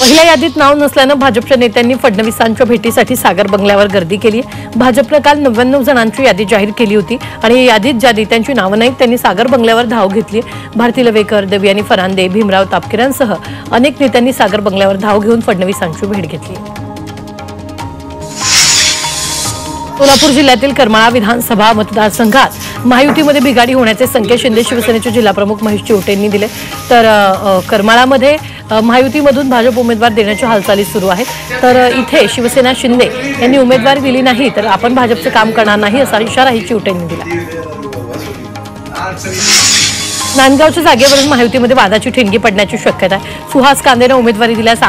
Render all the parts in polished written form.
पहिल्या यादीत नाव नसल्यानं भाजपच्या नेत्यांनी फडणवीसांच्या भेटीसाठी सागर बंगल्यावर गर्दी केली। भाजपनं काल 99 जणांची यादी जाहीर केली होती आणि यादीत ज्या नेत्यांची नावं नाहीत त्यांनी सागर बंगल्यावर धाव घेतली। भारती लवेकर, देवयानी फरांदे, भीमराव तापकीरांसह अनेक नेत्यांनी सागर बंगल्यावर धाव घेऊन फडणवीसांची भेट घेतली। सोलापूर जिल्ह्यातील करमाळा विधानसभा मतदारसंघात महायुतीमध्ये बिघाडी होण्याचे संकेत शिंदे शिवसेनेचे जिल्हाप्रमुख महेश चिवटे यांनी दिले। तर करमाळामध्ये महायुतीमधून भाजप उमेदवार देण्याच्या हालचाली सुरू आहेत। तर इथे शिवसेना शिंदे यांनी उमेदवारी दिली नाही तर आपण भाजपचे काम करणार नाही असा इशाराही चिवटे यांनी दिला। नांदगावच्या जागेवरून महायुतीमध्ये वादाची ठिणगी पडण्याची शक्यता आहे। सुहास कांदेने उमेदवारी दिल्यास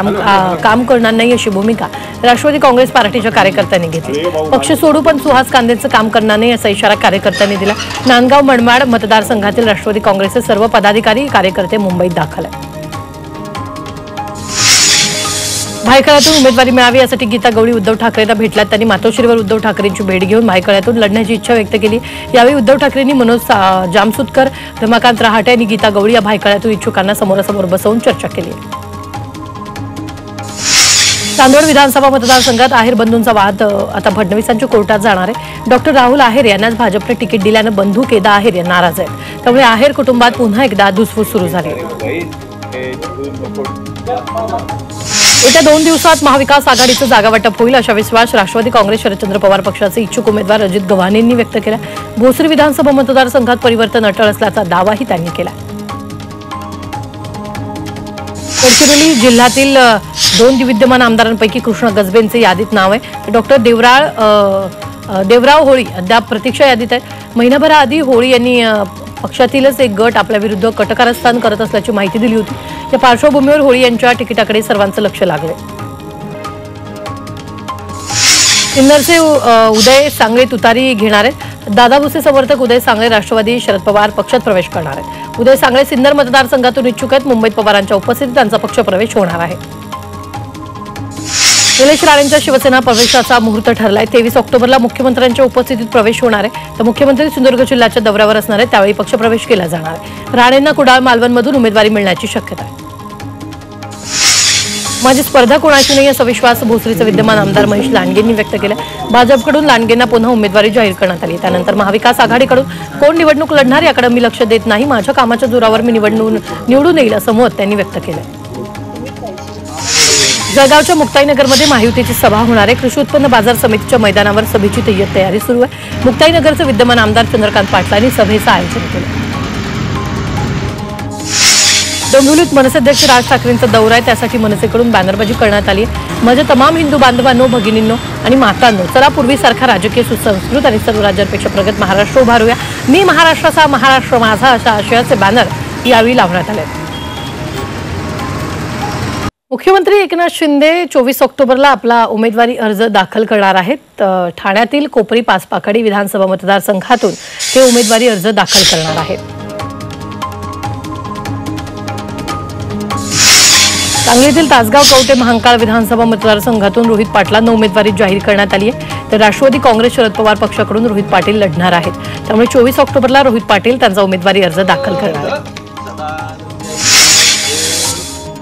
काम करणार नाही अशी भूमिका राष्ट्रवादी काँग्रेस पार्टीच्या कार्यकर्त्यांनी घेतली। पक्ष सोडू पण सुहास कांदेंचं काम करणार नाही असा इशारा कार्यकर्त्यांनी दिला। नांदगाव मनमाड मतदारसंघातील राष्ट्रवादी काँग्रेसचे सर्व पदाधिकारी कार्यकर्ते मुंबईत दाखल आहेत। भायखळ्यातून उमेदवारी मिळावी यासाठी गीता गवळी उद्धव ठाकरेंना भेटल्यात। त्यांनी मातोश्रीवर उद्धव ठाकरेंची भेट घेऊन भायखळ्यातून लढण्याची इच्छा व्यक्त केली। यावेळी उद्धव ठाकरेंनी मनोज जामसुतकर, रमाकांत रहाटे आणि गीता गवळी या भायखळ्यातून इच्छुकांना समोरासमोर बसवून चर्चा केली। चांदवड विधानसभा मतदारसंघात आहेर बंधूंचा वाद आता फडणवीसांच्या कोर्टात जाणार आहे। डॉक्टर राहुल आहेर यांनाच भाजपने तिकीट दिल्यानं बंधू केदा आहेर यांना नाराज आहेत। त्यामुळे आहेर कुटुंबात पुन्हा एकदा धुसफूस सुरू झाली आहे। येत्या 2 दिवसात महाविकास आघाडीचं जागा वाटप होईल असा विश्वास राष्ट्रवादी काँग्रेस शरदचंद्र पवार पक्षाचे इच्छुक उमेदवार अजित गव्हाणेंनी व्यक्त केला। भोसरी विधानसभा मतदारसंघात परिवर्तन अटळ असल्याचा दावाही त्यांनी केला। गडचिरोली जिल्ह्यातील 2 विद्यमान आमदारांपैकी कृष्णा गजबेंचे यादीत नाव आहे। डॉक्टर देवराव होळी अद्याप प्रतीक्षा यादीत आहेत। महिनाभराआधी होळी यांनी पक्षातीलच एक गट आपल्या विरुद्ध कटकारस्थान करत असल्याची माहिती दिली होती। या पार्श्वभूमीवर होळी यांच्या तिकिटाकडे सर्वांचं लक्ष लागले। सिन्नरचे उदय सांगळे तुतारी घेणार आहेत। दादा भुसे समर्थक उदय सांगळे राष्ट्रवादी शरद पवार पक्षात प्रवेश करणार आहेत। उदय सांगळे सिन्नर मतदारसंघातून इच्छुक आहेत। मुंबईत पवारांच्या उपस्थितीत त्यांचा पक्ष प्रवेश होणार आहे। निलेश राणेंच्या शिवसेना प्रवेशाचा मुहूर्त ठरलाय। 23 ऑक्टोबरला मुख्यमंत्र्यांच्या उपस्थितीत प्रवेश होणार आहे। तर मुख्यमंत्री सिंधुदुर्ग जिल्ह्याच्या दौऱ्यावर असणार आहेत। त्यावेळी पक्षप्रवेश केला जाणार आहे। राणेंना कुडाळ मालवणमधून उमेदवारी मिळण्याची शक्यता आहे। माझी स्पर्धा कोणाची नाही असा विश्वास भोसरीचे विद्यमान आमदार महेश लांडगेंनी व्यक्त केला। भाजपकडून लांडगेंना पुन्हा उमेदवारी जाहीर करण्यात आली। त्यानंतर महाविकास आघाडीकडून कोण निवडणूक लढणार याकडे मी लक्ष देत नाही। माझ्या कामाच्या जोरावर मी निवडून येईल असं मत त्यांनी व्यक्त केलं। जळगावच्या मुक्ताईनगरमध्ये महायुतीची सभा होणार आहे। कृषी उत्पन्न बाजार समितीच्या मैदानावर सभेची तयारी सुरू आहे। मुक्ताईनगरचे विद्यमान आमदार चंद्रकांत पाटलांनी सभेचं आयोजन केलं। डोंबिवलीत मनसेअध्यक्ष राज ठाकरेंचा दौरा आहे। त्यासाठी मनसेकडून बॅनरबाजी करण्यात आली आहे। माझ्या तमाम हिंदू बांधवांनो, भगिनींनो आणि मातांनो, चला पूर्वीसारखा राजकीय सुसंस्कृत आणि सर्व राज्यांपेक्षा प्रगत महाराष्ट्र उभारूया। मी महाराष्ट्राचा, महाराष्ट्र माझा अशा आशयाचे बॅनर यावेळी लावण्यात आले। मुख्यमंत्री एकनाथ शिंदे 24 ऑक्टोबरला आपला उमेदवारी अर्ज दाखल करणार आहेत। ठाण्यातील कोपरी पाचपाखडी विधानसभा मतदारसंघातून ते उमेदवारी अर्ज दाखल करणार आहेत। सांगलीतील तासगाव कवठे महांकाळ विधानसभा मतदारसंघातून रोहित पाटलांना उमेदवारी जाहीर करण्यात आली आहे। तर राष्ट्रवादी काँग्रेस शरद पवार पक्षाकडून रोहित पाटील लढणार आहेत। त्यामुळे 24 ऑक्टोबरला रोहित पाटील त्यांचा उमेदवारी अर्ज दाखल करणार आहेत।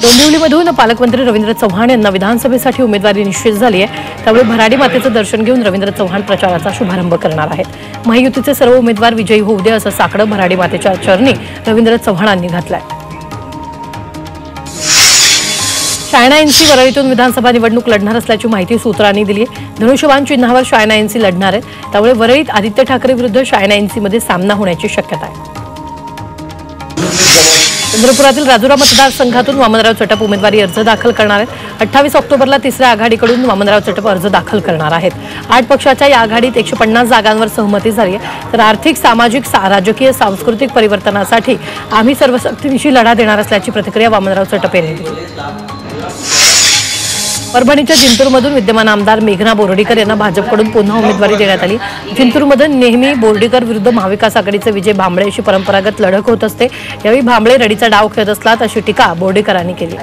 डोंबिवलीमधून पालकमंत्री रवींद्र चव्हाण यांना विधानसभेसाठी उमेदवारी निश्चित झाली आहे। त्यामुळे भराडी मातेचं दर्शन घेऊन रवींद्र चव्हाण प्रचाराचा शुभारंभ करणार आहेत। महायुतीचे सर्व उमेदवार विजयी होऊ दे असं साकडं भराडी मातेच्या चरणी रवींद्र चव्हाणांनी घातलंय। शायना एनसी वरळीतून विधानसभा निवडणूक लढणार असल्याची माहिती सूत्रांनी दिली आहे। धनुष्यबाण चिन्हावर शायना एनसी लढणार आहेत। त्यामुळे वरळीत आदित्य ठाकरे विरुद्ध शायना एनसीमध्ये सामना होण्याची शक्यता आहे। चंद्रपुरातील राजुरा मतदारसंघातून वामनराव चटप उमेदवारी अर्ज दाखल करणार आहेत। 28 ऑक्टोबरला तिसऱ्या आघाडीकडून वामनराव चटप अर्ज दाखल करणार आहेत। 8 पक्षाच्या या आघाडीत 150 जागांवर सहमती झाली आहे। तर आर्थिक, सामाजिक, राजकीय, सांस्कृतिक परिवर्तनासाठी आम्ही सर्वशक्तीनिशी लढा देणार असल्याची प्रतिक्रिया वामनराव चटप यांनी दिली। परभणीच्या जिंतूरमधून विद्यमान आमदार मेघना बोर्डीकर यांना भाजपकडून पुन्हा उमेदवारी देण्यात आली। जिंतूरमध्ये नेहमी बोर्डीकर विरुद्ध महाविकास आघाडीचे विजय भांबळे अशी परंपरागत लढत होत असते। यावेळी भांबळे रडीचा डाव खेळत असतात अशी टीका बोर्डीकरांनी केली।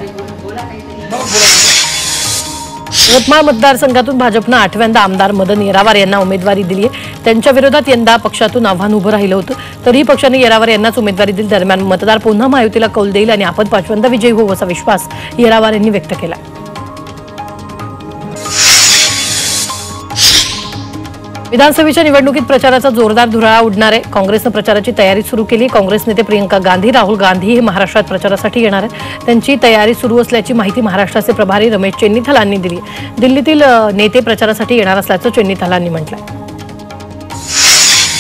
यवतमाळ मतदारसंघातून भाजपनं 8व्यांदा आमदार मदन येरावार यांना उमेदवारी दिली आहे। त्यांच्या विरोधात यंदा पक्षातून आव्हान उभं राहिलं होतं। तरीही पक्षाने येरावार यांनाच उमेदवारी दिली। दरम्यान मतदार पुन्हा महायुतीला कौल देईल आणि आपण 5व्यांदा विजयी होऊ असा विश्वास येरावार यांनी व्यक्त केला। विधानसभेच्या निवडणुकीत प्रचाराचा जोरदार धुराळा उडणार आहे। काँग्रेसने प्रचाराची तयारी सुरू केली। काँग्रेस नेते प्रियंका गांधी, राहुल गांधी हे महाराष्ट्रात प्रचारासाठी येणार आहेत। त्यांची तयारी सुरू असल्याची माहिती महाराष्ट्राचे प्रभारी रमेश चेन्नीथलांनी दिली। दिल्लीतील नेते प्रचारासाठी येणार असल्याचं चेन्नीथलांनी म्हटलंय।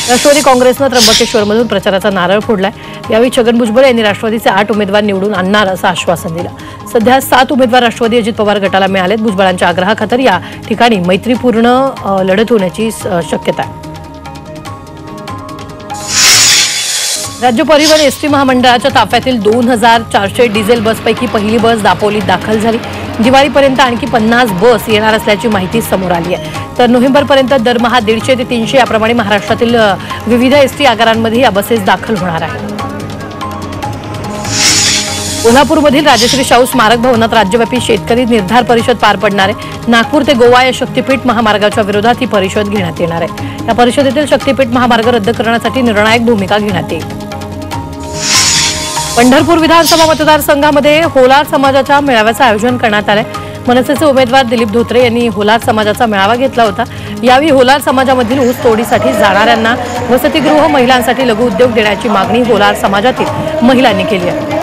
राष्ट्रवादी काँग्रेसने त्र्यंबकेश्वरमधून प्रचाराचा नारळ फोडलाय। यावेळी छगन भुजबळ यांनी राष्ट्रवादीचे 8 उमेदवार निवडून आणणार असं आश्वासन दिलं। सध्या 7 उमेदवार राष्ट्रवादी अजित पवार गटाला मिळालेत। भुजबळांच्या आग्रहाखातर या ठिकाणी मैत्रीपूर्ण लढत होण्याची शक्यता आहे। राज्य परिवहन एसटी महामंडळाच्या ताफ्यातील 2400 डिझेल बसपैकी पहिली बस दापोलीत दाखल झाली। दिवाळीपर्यंत आणखी 50 बस येणार असल्याची माहिती समोर आली आहे। तर नोव्हेंबरपर्यंत दरमहा 150 ते 300 याप्रमाणे महाराष्ट्रातील विविध एसटी आगारांमध्ये या बसेस दाखल होणार आहेत। कोल्हापूरमधील राजश्री शाहू स्मारक भवनात राज्यव्यापी शेतकरी निर्धार परिषद पार पडणार आहे। नागपूर ते गोवा या शक्तीपीठ महामार्गाच्या विरोधात ही परिषद घेण्यात येणार आहे। या परिषदेतील शक्तीपीठ महामार्ग रद्द करण्यासाठी निर्णायक भूमिका घेण्यात येईल। पंढरपूर विधानसभा मतदारसंघामध्ये होलार समाजाच्या मेळाव्याचं आयोजन करण्यात आलंय। मनसेचे उमेदवार दिलीप धोत्रे यांनी होलार समाजाचा मेळावा घेतला होता। यावेळी होलार समाजामधील ऊस तोडीसाठी जाणाऱ्यांना वसतिगृह, महिलांसाठी लघु उद्योग देण्याची मागणी होलार समाजातील महिलांनी केली आहे।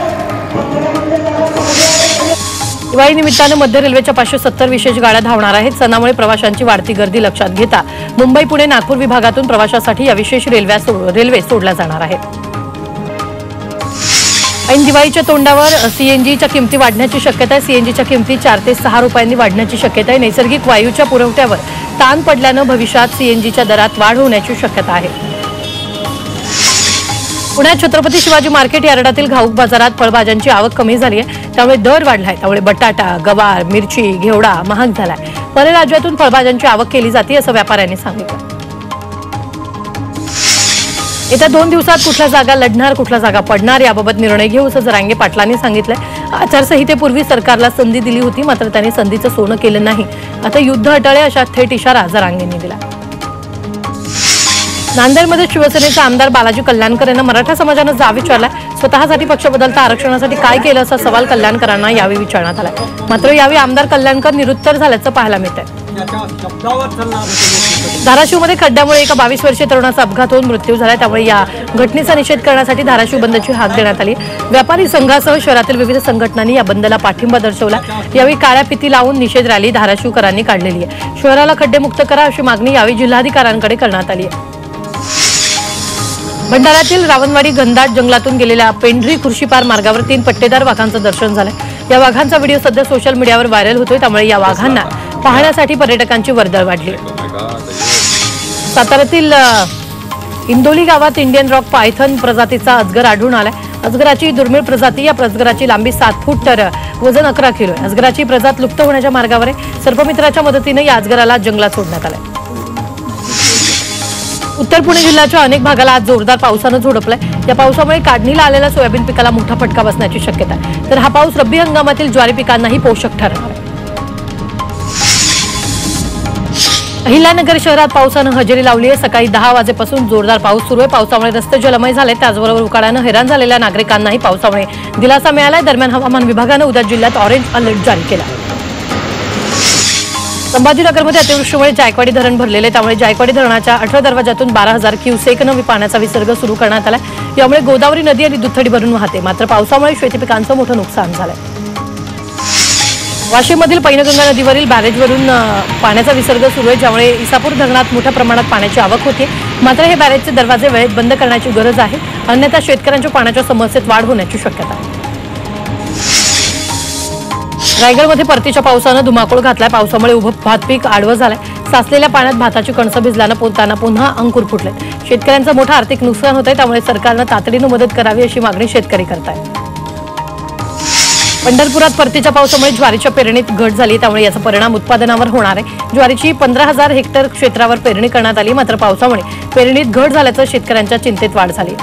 दिवाळी निमित्तानं मध्य रेल्वेच्या 570 विशेष गाड्या धावणार आहेत। सणामुळे प्रवाशांची वाढती गर्दी लक्षात घेता मुंबई, पुणे, नागपूर विभागातून प्रवाशांसाठी या विशेष रेल्वे सोडल्या जाणार आहेत। ऐन दिवाळीच्या तोंडावर सीएनजीच्या किमती वाढण्याची शक्यता आहे। सीएनजीच्या किमती 4 ते 6 रुपयांनी वाढण्याची शक्यता आहे। नैसर्गिक वायूच्या पुरवठ्यावर ताण पडल्यानं भविष्यात सीएनजीच्या दरात वाढ होण्याची शक्यता आहे। पुण्यात छत्रपती शिवाजी मार्केट यार्डातील घाऊक बाजारात फळभाज्यांची आवक कमी झाली आहे, त्यामुळे दर वाढलाय। त्यामुळे बटाटा, गवार, मिरची, घेवडा महाग झालाय। परराज्यातून फळभाज्यांची आवक केली जाते असं व्यापाऱ्यांनी सांगितलं। येत्या 2 दिवसात कुठल्या जागा लढणार, कुठल्या जागा पडणार याबाबत निर्णय घेऊ असं जरांगे पाटलांनी सांगितलंय। आचारसंहितेपूर्वी सरकारला संधी दिली होती, मात्र त्यांनी संधीचं सोनं केलं नाही। आता युद्ध अटळे अशा थेट इशारा जरांगेंनी दिला। नांदेडमध्ये शिवसेनेचे आमदार बालाजी कल्याणकर यांना मराठा समाजानं जाब विचारलाय। स्वतःसाठी पक्ष बदलता आरक्षणासाठी काय केलं असा सवाल कल्याणकरांना यावेळी विचारण्यात आलाय। मात्र यावेळी आमदार कल्याणकर निरुत्तर झाल्याचं पाहायला मिळतंय। धाराशिवमध्ये खड्ड्यामुळे एका 22 वर्षीय तरुणाचा अपघात होऊन मृत्यू झाला। त्यामुळे या घटनेचा निषेध करण्यासाठी धाराशिव बंदची हाक देण्यात आली। व्यापारी संघासह शहरातील विविध संघटनांनी या बंदला पाठिंबा दर्शवला। यावेळी काळ्या फिती लावून निषेध रॅली धाराशिवकरांनी काढलेली आहे। शहराला खड्डेमुक्त करा अशी मागणी यावेळी जिल्हाधिकाऱ्यांकडे करण्यात आली आहे। भंडाऱ्यातील रावणवाडी घनदाट जंगलातून गेलेल्या पेंढरी खुर्शीपार मार्गावर 3 पट्टेदार वाघांचं दर्शन झालंय। या वाघांचा व्हिडिओ सध्या सोशल मीडियावर व्हायरल होतोय, त्यामुळे या वाघांना पाहण्यासाठी पर्यटकांची वर्दळ वाढली। साताऱ्यातील इंदोली गावात इंडियन रॉक पायथन प्रजातीचा अजगर आढळून आलाय। अजगराची दुर्मिळ प्रजाती, या अजगराची लांबी 7 फूट तर वजन 11 किलो आहे। अजगराची प्रजात लुप्त होण्याच्या मार्गावर आहे। सर्पमित्राच्या मदतीने या अजगराला जंगलात सोडण्यात आलंय। उत्तर पुणे जिल्ह्याच्या अनेक भागाला आज जोरदार पावसानं झोडपलंय। या पावसामुळे काढणीला आलेल्या सोयाबीन पिकाला मोठा फटका बसण्याची शक्यता आहे। तर हा पाऊस रब्बी हंगामातील ज्वारी पिकांनाही पोषक ठरणार आहे। अहिल्यानगर शहरात पावसानं हजेरी लावली आहे। सकाळी 10 वाजेपासून जोरदार पाऊस सुरू आहे। पावसामुळे रस्ते जलमय झाले, त्याचबरोबर उकाड्यानं हैराण झालेल्या नागरिकांनाही पावसामुळे दिलासा मिळालाय। दरम्यान हवामान विभागानं उद्या जिल्ह्यात ऑरेंज अलर्ट जारी केला। संभाजीनगरमध्ये अतिवृष्टीमुळे जायकवाडी धरण भरलेले, त्यामुळे जायकवाडी धरणाच्या 18 दरवाजातून 12,000 क्युसेकनं पाण्याचा विसर्ग सुरू करण्यात आला। यामुळे गोदावरी नदी आणि दुथडी भरून वाहते। मात्र पावसामुळे शेतीपिकांचं मोठं नुकसान झालंय। वाशिममधील पैनगंगा नदीवरील बॅरेजवरून पाण्याचा विसर्ग सुरू आहे, ज्यामुळे इसापूर धरणात मोठ्या प्रमाणात पाण्याची आवक होते। मात्र हे बॅरेजचे दरवाजे वेळेत बंद करण्याची गरज आहे, अन्यथा शेतकऱ्यांच्या पाण्याच्या समस्येत वाढ होण्याची शक्यता आहे। रायगडमध्ये परतीच्या पावसानं धुमाकूळ घातलाय। पावसामुळे उभं भात पीक आडवं झालंय। साचलेल्या पाण्यात भाताची कणसं भिजल्यानं त्यांना पुन्हा अंकुर फुटले। शेतकऱ्यांचं मोठं आर्थिक नुकसान होतंय, त्यामुळे सरकारनं तातडीनं मदत करावी अशी मागणी शेतकरी करतायत। पंढरपुरात परतीच्या पावसामुळे ज्वारीच्या पेरणीत घट झाली, त्यामुळे याचा परिणाम उत्पादनावर होणार आहे। ज्वारीची 15,000 हेक्टर क्षेत्रावर पेरणी करण्यात आली, मात्र पावसामुळे पेरणीत घट झाल्याचं शेतकऱ्यांच्या चिंतेत वाढ झाली।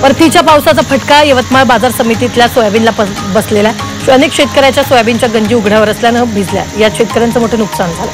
परतीच्या पावसाचा फटका यवतमाळ बाजार समितीतल्या सोयाबीनला बसलेला आहे। अनेक शेतकऱ्याच्या सोयाबीनच्या गंजी उघड्यावर असल्यानं भिजल्या, यात शेतकऱ्यांचं मोठं नुकसान झालं।